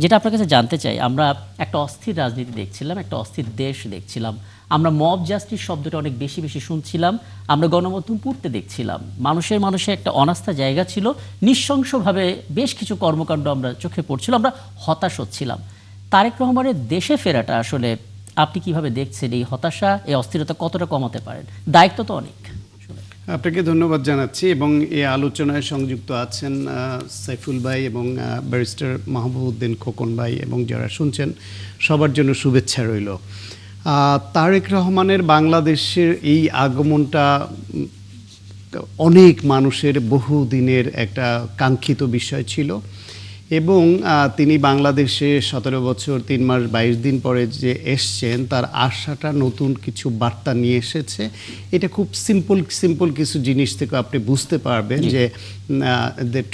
যেটা আপনার কাছে জানতে চাই, আমরা একটা অস্থির রাজনীতি দেখছিলাম, একটা অস্থির দেশ দেখছিলাম, আমরা মব জাস্টিস শব্দটা অনেক বেশি বেশি শুনছিলাম, আমরা গণমাধ্যম পড়তে দেখছিলাম, মানুষের একটা অনাস্থা জায়গা ছিল, নৃশংসভাবে বেশ কিছু কর্মকাণ্ড আমরা চোখে পড়ছিল, আমরা হতাশ হচ্ছিলাম। তারেক রহমানের দেশে ফেরাটা আসলে আপনি কিভাবে দেখছেন? এই হতাশা, এই অস্থিরতা কতটা কমাতে পারেন? দায়িত্ব তো অনেক। আপনাকে ধন্যবাদ জানাচ্ছি এবং এই আলোচনায় সংযুক্ত আছেন সাইফুল ভাই এবং ব্যারিস্টার মাহবুবউদ্দিন খোকন ভাই এবং যারা শুনছেন সবার জন্য শুভেচ্ছা রইল। তারেক রহমানের বাংলাদেশের এই আগমনটা অনেক মানুষের বহুদিনের একটা কাঙ্ক্ষিত বিষয় ছিল এবং তিনি বাংলাদেশে 17 বছর 3 মাস 22 দিন পরে যে এসছেন, তার আশাটা নতুন কিছু বার্তা নিয়ে এসেছে। এটা খুব সিম্পল কিছু জিনিস থেকে আপনি বুঝতে পারবেন যে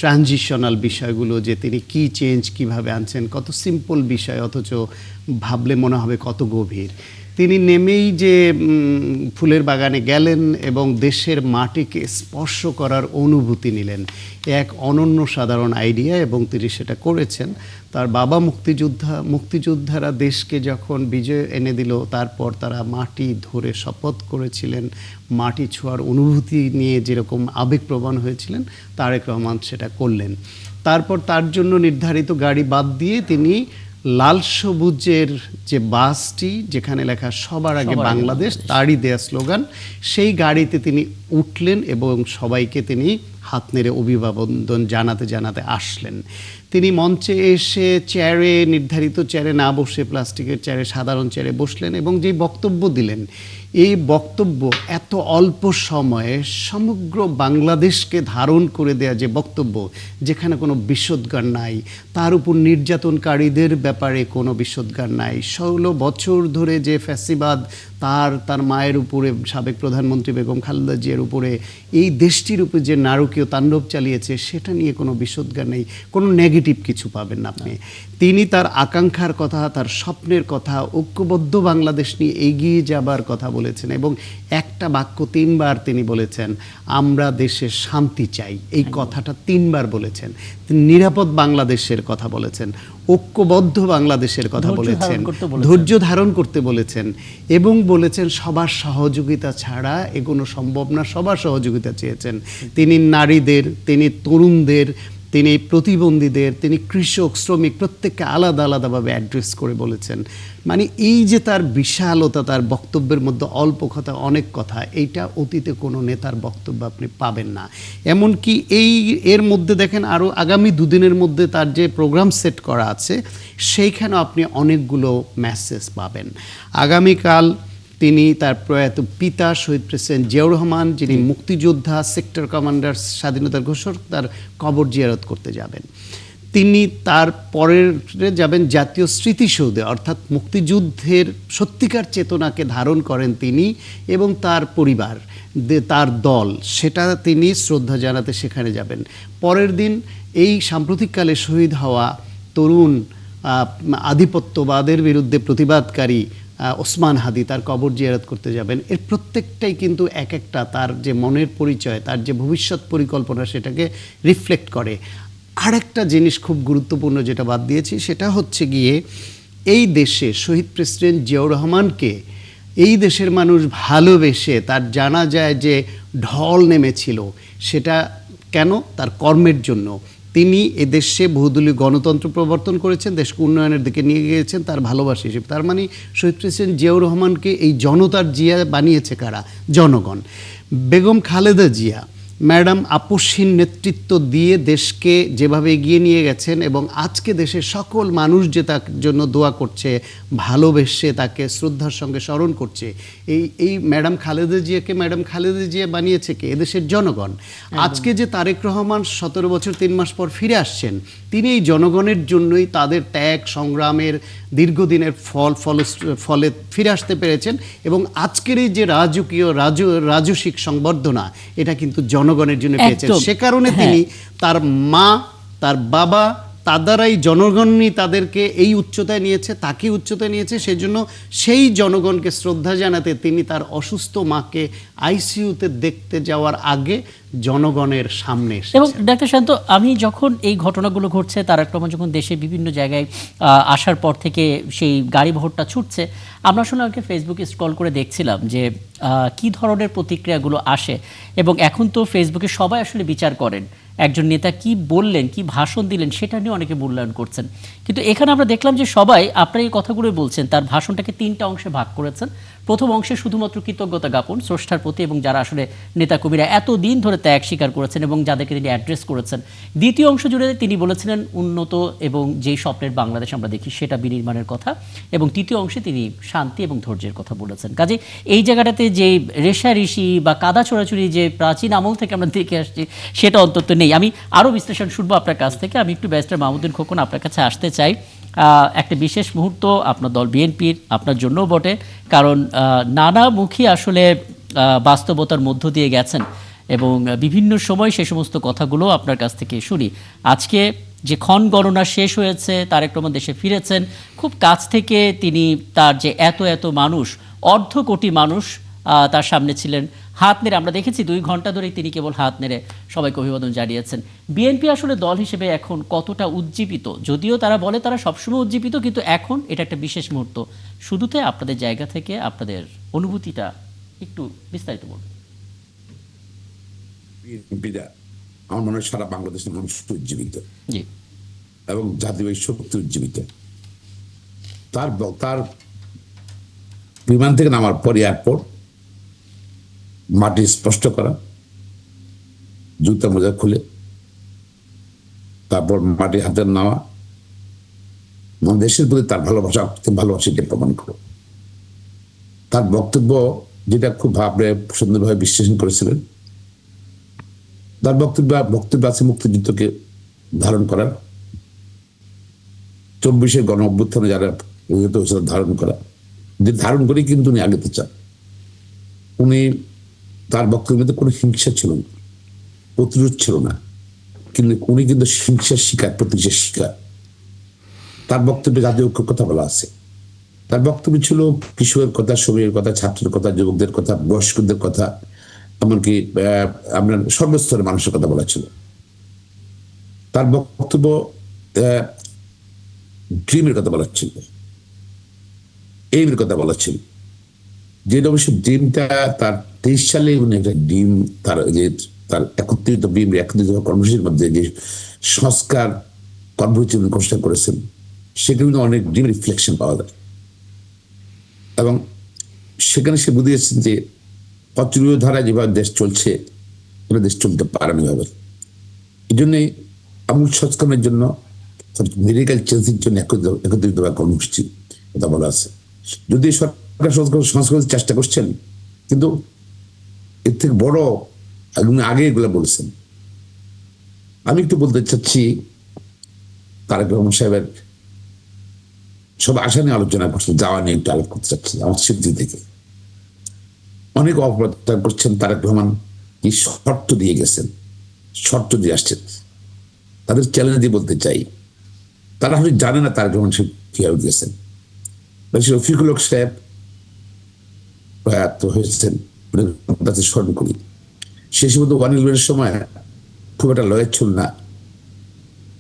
ট্রানজিশনাল বিষয়গুলো, যে তিনি কি চেঞ্জ কিভাবে আনছেন, কত সিম্পল বিষয় অথচ ভাবলে মনে হবে কত গভীর। তিনি নেমেই যে ফুলের বাগানে গেলেন এবং দেশের মাটিকে স্পর্শ করার অনুভূতি নিলেন, এক অনন্য সাধারণ আইডিয়া এবং তিনি সেটা করেছেন। তার বাবা মুক্তিযোদ্ধারা দেশকে যখন বিজয় এনে দিল, তারপর তারা মাটি ধরে শপথ করেছিলেন, মাটি ছোঁয়ার অনুভূতি নিয়ে যেরকম আবেগপ্রবণ হয়েছিলেন, তারেক রহমান সেটা করলেন। তারপর তার জন্য নির্ধারিত গাড়ি বাদ দিয়ে তিনি লাল সবুজের যে বাসটি, যেখানে লেখা সবার আগে বাংলাদেশ, তারই দেয়া স্লোগান, সেই গাড়িতে তিনি উঠলেন এবং সবাইকে তিনি হাত নেড়ে অভিবাদন জানাতে আসলেন। তিনি মঞ্চে এসে চেয়ারে, নির্ধারিত চেয়ারে না বসে প্লাস্টিকের চেয়ারে, সাধারণ চেয়ারে বসলেন এবং যেই বক্তব্য দিলেন, এই বক্তব্য এত অল্প সময়ে সমগ্র বাংলাদেশকে ধারণ করে দেয়া যে বক্তব্য, যেখানে কোনো বিশদগার নাই, তার উপর নির্যাতনকারীদের ব্যাপারে কোনো বিশদগার নাই, 16 বছর ধরে যে ফ্যাসিবাদ তার মায়ের উপরে, সাবেক প্রধানমন্ত্রী বেগম খালেদা জিয়ার উপরে, এই দেশটির উপরে যে নারকীয় তাণ্ডব চালিয়েছে, সেটা নিয়ে কোনো বিশদগার নেই, কোনো নেগেটিভ কিছু পাবেন না আপনি। তিনি তার আকাঙ্ক্ষার কথা, তার স্বপ্নের কথা, ঐক্যবদ্ধ বাংলাদেশ নিয়ে এগিয়ে যাবার কথা বলেছেন এবং একটা বাক্য 3 বার তিনি বলেছেন, আমরা দেশে শান্তি চাই। এই কথাটা 3 বার বলেছেন। তিনি নিরাপদ বাংলাদেশের কথা বলেছেন, ঐক্যবদ্ধ বাংলাদেশের কথা বলেছেন, ধৈর্য ধারণ করতে বলেছেন এবং বলেছেন সবার সহযোগিতা ছাড়া এগোনো সম্ভব না, সবার সহযোগিতা চেয়েছেন। তিনি নারীদের, তিনি তরুণদের, তিনি প্রতিবন্ধীদের, তিনি কৃষক, শ্রমিক, প্রত্যেককে আলাদাভাবে অ্যাড্রেস করে বলেছেন। মানে এই যে তার বিশালতা, তার বক্তব্যের মধ্যে অল্প কথা অনেক কথা, এইটা অতীতে কোনো নেতার বক্তব্য আপনি পাবেন না। এমনকি এর মধ্যে দেখেন আরও আগামী 2 দিনের মধ্যে তার যে প্রোগ্রাম সেট করা আছে, সেইখানে আপনি অনেকগুলো মেসেজ পাবেন। আগামীকাল তিনি তার প্রয়াত পিতা শহীদ প্রেসিডেন্ট জিয়াউর রহমান, যিনি মুক্তিযোদ্ধা, সেক্টর কমান্ডার, স্বাধীনতার ঘোষক, তার কবর জিয়ারত করতে যাবেন। তিনি তার পরের যাবেন জাতীয় স্মৃতিসৌধে, অর্থাৎ মুক্তিযুদ্ধের সত্যিকার চেতনাকে ধারণ করেন তিনি এবং তার পরিবার, তার দল, সেটা তিনি শ্রদ্ধা জানাতে সেখানে যাবেন। পরের দিন এই সাম্প্রতিককালে শহীদ হওয়া তরুণ আধিপত্যবাদের বিরুদ্ধে প্রতিবাদকারী ওসমান হাদি, তার কবর জিয়ারত করতে যাবেন। এর প্রত্যেকটাই কিন্তু এক একটা তার যে মনের পরিচয়, তার যে ভবিষ্যৎ পরিকল্পনা, সেটাকে রিফ্লেক্ট করে। আরেকটা জিনিস খুব গুরুত্বপূর্ণ যেটা বাদ দিয়েছি, সেটা হচ্ছে গিয়ে এই দেশে শহীদ প্রেসিডেন্ট জিয়াউর রহমানকে এই দেশের মানুষ ভালোবেসে, তার জানা যায় যে ঢল নেমেছিল, সেটা কেন? তার কর্মের জন্য। তিনি এদেশে বহুদলীয় গণতন্ত্র প্রবর্তন করেছেন, দেশকে উন্নয়নের দিকে নিয়ে গিয়েছেন তার ভালোবাসা হিসেবে। তার মানে শহীদ প্রেসিডেন্ট জিয়াউর রহমানকে এই জনতার জিয়া বানিয়েছে কারা? জনগণ। বেগম খালেদা জিয়া ম্যাডাম আপসহীন নেতৃত্ব দিয়ে দেশকে যেভাবে এগিয়ে নিয়ে গেছেন এবং আজকে দেশের সকল মানুষ যে তার জন্য দোয়া করছে, ভালোবেসে তাকে শ্রদ্ধার সঙ্গে স্মরণ করছে, এই ম্যাডাম খালেদা জিয়াকে ম্যাডাম খালেদা জিয়া বানিয়েছে কে? এদেশের জনগণ। আজকে যে তারেক রহমান 17 বছর 3 মাস পর ফিরে আসছেন, তিনি এই জনগণের জন্যই, তাদের ত্যাগ সংগ্রামের দীর্ঘদিনের ফলে ফিরে আসতে পেরেছেন এবং আজকের এই যে রাজসিক সংবর্ধনা, এটা কিন্তু জনগণের জন্য পেয়েছেন। সে কারণে তিনি তার মা, তার বাবা, তাদেরাই জনগণই তাদেরকে এই উচ্চতায় নিয়েছে, তাকে উচ্চতায় নিয়েছে, সেজন্য সেই জনগণকে শ্রদ্ধা জানাতে তিনি তার অসুস্থ মাকে আইসিইউতে দেখতে যাওয়ার আগে জনগণের সামনে এবং এসেছেন। ডাক্তার শান্ত, আমি যখন এই ঘটনাগুলো ঘটছে, তারেক রহমান যখন দেশের বিভিন্ন জায়গায় আসার পর থেকে সেই গাড়ি ভোরটা ছুটছে, আমরা আসলে আমাকে ফেসবুকে স্ক্রল করে দেখছিলাম যে কি ধরনের প্রতিক্রিয়াগুলো আসে। এবং এখন তো ফেসবুকে সবাই আসলে বিচার করেন, একজন নেতা কি বললেন, কি ভাষণ দিলেন, সেটা নিয়ে অনেকে মূল্যায়ন করছেন। কিন্তু এখানে আমরা দেখলাম যে সবাই আপনার এই কথাগুলোই বলছেন। তার ভাষণটাকে 3টা অংশে ভাগ করেছেন। প্রথম অংশে শুধুমাত্র কৃতজ্ঞতা জ্ঞাপন স্রষ্টার প্রতি এবং যারা আসলে নেতাকর্মীরা এতদিন ধরে ত্যাগ স্বীকার করেছেন এবং যাদেরকে তিনি অ্যাড্রেস করেছেন। দ্বিতীয় অংশ জুড়ে তিনি বলেছিলেন উন্নত এবং যেই স্বপ্নের বাংলাদেশ আমরা দেখি সেটা বিনির্মাণের কথা। এবং তৃতীয় অংশে তিনি শান্তি এবং ধৈর্যের কথা বলেছেন। কাজে এই জায়গাটাতে যে রেশারেশি বা কাদা ছোড়াছুড়ি যে প্রাচীন আমল থেকে আমরা দেখে আসছি, সেটা অন্তত নেই। আমি আরও বিশ্লেষণ শুনবো আপনার কাছ থেকে। আমি একটু ব্যারিস্টার মাহমুদুল খোকন আপনার কাছে আসতে চাই। একটা বিশেষ মুহূর্ত আপনার দল বিএনপির, আপনার জন্যও বটে, কারণ নানামুখী আসলে বাস্তবতার মধ্য দিয়ে গেছেন এবং বিভিন্ন সময় সে সমস্ত কথাগুলো আপনার কাছ থেকে শুনি। আজকে যে ক্ষণ গণনা শেষ হয়েছে, তারেক রহমান দেশে ফিরেছেন, খুব কাছ থেকে তিনি তার যে এত এত মানুষ, অর্ধ কোটি মানুষ তার সামনে ছিলেন, হাত নেড়ে আমরা দেখেছি 2 ঘন্টা ধরেই তিনি কেবল হাত নেড়ে সবাইকে অভিবাদন জানিয়েছেন। বিএনপি আসলে দল হিসেবে এখন কতটা উজ্জীবিত? যদিও তারা বলে তারা সবসময় উজ্জীবিত, কিন্তু এখন এটা একটা বিশেষ মুহূর্ত। শুরুতে আপনাদের জায়গা থেকে আপনাদের অনুভূতিটা একটু বিস্তারিত বলুন। বিএনপিটা আমার মনে হয় সারা বাংলাদেশের মানুষ উজ্জীবিত জি, এবং জাতীয় শক্তি উজ্জীবিত। তার বিমান থেকে নামার পর এয়ারপোর্ট মাটি স্পষ্ট করা, জুতা মোজা খুলে তারপর মাটি হাতে নেওয়া, দেশের প্রতি তার ভালোবাসাকে প্রমাণ করো। তার বক্তব্য যেটা খুব সুন্দরভাবে বিশ্লেষণ করেছিলেন, তার বক্তব্য আছে মুক্তিযুদ্ধকে ধারণ করার, 24-এর গণ অভ্যুত্থানে যারা নিহত হয়েছিল ধারণ করা, যে ধারণ করেই কিন্তু উনি আগেতে চান। তার বক্তব্যের মধ্যে কোনো হিংসা ছিল না, প্রতিরোধ ছিল না, কিন্তু উনি কিন্তু হিংসার শিকার, প্রতিষ্ঠার শিকার। তার বক্তব্যে জাতীয় ঐক্যের কথা বলা আছে। তার বক্তব্য ছিল কিশোরের কথা, শ্রমিকের কথা, ছাত্রের কথা, যুবকদের কথা, বয়স্কদের কথা, এমনকি আপনার সর্বস্তরের মানুষের কথা বলা ছিল। তার বক্তব্য ড্রিমের কথা বলা ছিল, এইমের কথা বলা ছিল, যেটা অবশ্য ড্রিমটা তার 23 সালে উনি একটা ড্রিম, তার 31 কর্মসূচির মধ্যে যে সংস্কার কর্মসূচি ঘোষণা করেছেন, সেখানে কিন্তু অনেক ড্রিম রিফ্লেকশন পাওয়া যায়। এবং সেখানে সে বুঝিয়েছেন যে অচলীয় ধারায় যেভাবে দেশ চলছে, দেশ চলতে পারেনি ভাবে। এই জন্যই আমূল সংস্কারের জন্য, মেডিকেল চেঞ্জের জন্য একত্রিত কর্মসূচি কথা বলা আছে। যদি সরকার সংস্কারের চেষ্টা করছেন, কিন্তু এর থেকে বড় আগে এগুলো বলেছেন। আমি একটু বলতে চাচ্ছি, তারেক রহমান সাহেবের সব আশা নিয়ে আলোচনা করছেন, যাওয়া নিয়ে একটু আলোচনা করতে চাচ্ছি। আমার স্মৃতি থেকে অনেক অপপ্রচার করছেন। তারেক রহমান কি শর্ত দিয়ে গেছেন, শর্ত দিয়ে আসছেন। তাদের চ্যালেঞ্জ দিয়ে বলতে চাই, তারা হয়তো জানে না তারেক রহমান সাহেব কিভাবে গেছেন। রফিকুল হক সাহেব প্রয়াত হয়েছেন, স্মরণ করি। শেষ মতো 1/11 সময় খুব একটা লয়ের ছিল না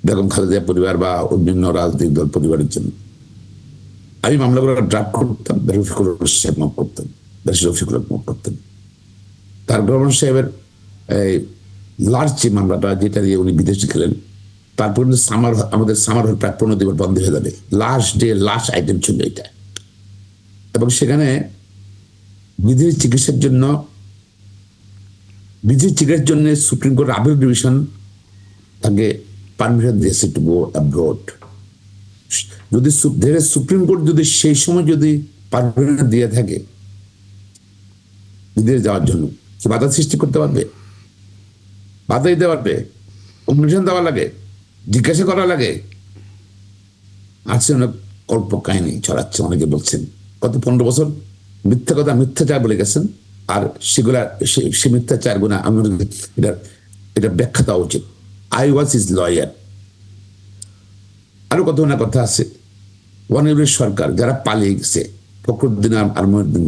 বেগম খালেদা পরিবার বা অন্যান্য রাজনৈতিক দল পরিবারের জন্য। আমি মামলাগুলো ড্রাফট করতাম, রফিকুল সাহেব মাফ করতেন, রফিকুল হক মাফ করতেন। তার রহমান সাহেবের লাস্ট যে মামলাটা, যেটা দিয়ে উনি বিদেশে গেলেন, তারপর আমাদের সামার হল প্রায় 15 দিন বন্ধ হয়ে যাবে। লাস্ট আইটেম ছিল এটা। এবং সেখানে বিদেশি চিকিৎসার জন্য সুপ্রিম কোর্ট আপিল ডিভিশন তাকে পারমিশন দিয়েছে টু গো অ্যাব্রড। যদি সুপ্রিম কোর্ট যদি সেই সময় যদি পারমিশন দিয়ে থাকে বিদেশে যাওয়ার জন্য, কি বাধা সৃষ্টি করতে পারবে? বাধা দিতে পারবে? পারমিশন দেওয়া লাগে, জিজ্ঞাসা করা লাগে। আছে অনেক অল্প কাহিনী ছড়াচ্ছে, অনেকে বলছেন গত 15 বছর মিথ্যা কথা, মিথ্যাচার বলে গেছেন। আর সে মিথ্যাচার গুণা এটা ব্যাখ্যা দেওয়া উচিত। I was is lawyer. আরো কত না কথা আছে। ওয়ানিবুরের সরকার যারা পালিয়ে গেছে, ফখরুদ্দিন আর মহিউদ্দিন,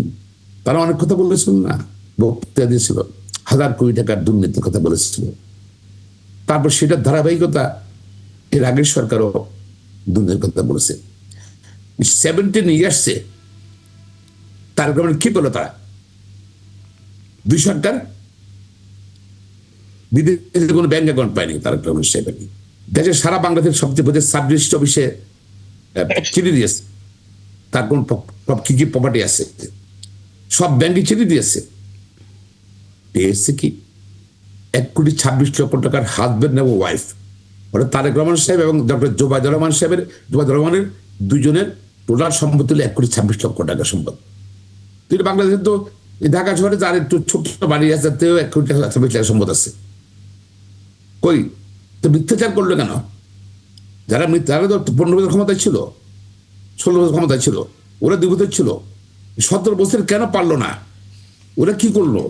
তারা অনেক কথা বলেছিল না, বক্তৃতা দিয়েছিল, 1,000 কোটি টাকার দুর্নীতির কথা বলেছিল। তারপর সেটার ধারাবাহিকতা এর আগের সরকারও দুর্নীতির কথা বলেছে। 17 ইয়ার্সে তারেক রহমান কি করলো? তারা দুই সরকার বিদেশে কোনো ব্যাংক অ্যাকাউন্ট পায়নি তারেক রহমান সাহেবের। দেশের সারা বাংলাদেশের সবচেয়ে বড় সাব রেজিস্ট্রি অফিসে চিঠি দিয়েছে, তার কোন কি কি প্রপার্টি আছে সব ব্যাংকে চিঠি দিয়েছে। পেয়েছে কি 1,26,00,000 টাকার হাজবেন্ড এবং ওয়াইফ, ওটা তারেক রহমান সাহেব এবং ডক্টর জোবায়দুর রহমান সাহেবের, জোবায়দুর রহমানের দুজনের টোটাল সম্পত্তি হলো 1,26,00,000 টাকা সম্পদ। কিন্তু বাংলাদেশে তো ঢাকা শহরে যার একটু ছোট বাড়ি আছে তাতেও 1,26,00,000 টাকা সম্পদ আছে। কই তো মিথ্যাচার করলো কেন? যারা তারা তো 15 বছর ক্ষমতায় ছিল, 16 বছর ক্ষমতায় ছিল, ওরা 2 বছর ছিল, 17 বছর কেন পারলো না? ওরা কি করলো?